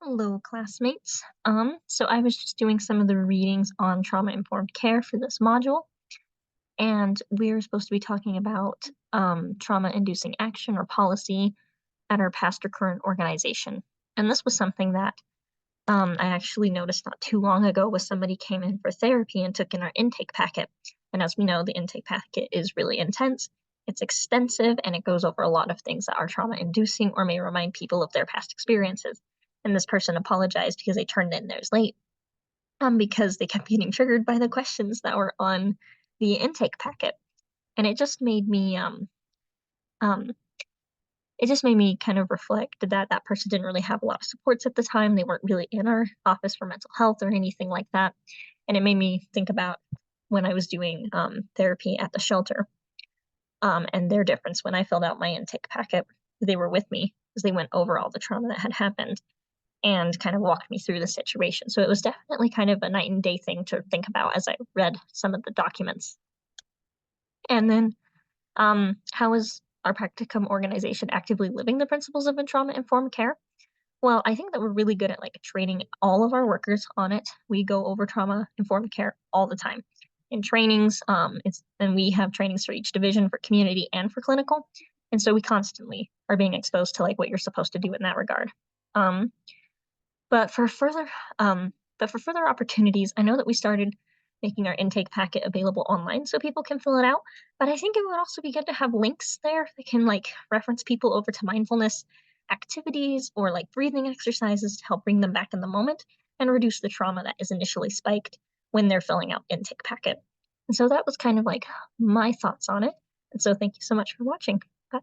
Hello, classmates. So I was just doing some of the readings on trauma-informed care for this module, and we're supposed to be talking about trauma-inducing action or policy at our past or current organization. And this was something that I actually noticed not too long ago was somebody came in for therapy and took in our intake packet. And as we know, the intake packet is really intense. It's extensive and it goes over a lot of things that are trauma-inducing or may remind people of their past experiences. And this person apologized because they turned in theirs late, because they kept getting triggered by the questions that were on the intake packet. And um, it just made me kind of reflect that that person didn't really have a lot of supports at the time. They weren't really in our office for mental health or anything like that. And it made me think about when I was doing therapy at the shelter, and their difference when I filled out my intake packet. They were with me because they went over all the trauma that had happened and kind of walked me through the situation. So it was definitely kind of a night and day thing to think about as I read some of the documents. And then, how is our Practicum organization actively living the principles of trauma-informed care? Well, I think that we're really good at like training all of our workers on it. We go over trauma-informed care all the time in trainings. And we have trainings for each division for community and for clinical. And so we constantly are being exposed to like what you're supposed to do in that regard. Um, but for further opportunities, I know that we started making our intake packet available online so people can fill it out. But I think it would also be good to have links there that can like reference people over to mindfulness activities or like breathing exercises to help bring them back in the moment and reduce the trauma that is initially spiked when they're filling out intake packet. And so that was kind of like my thoughts on it. And so thank you so much for watching. Bye.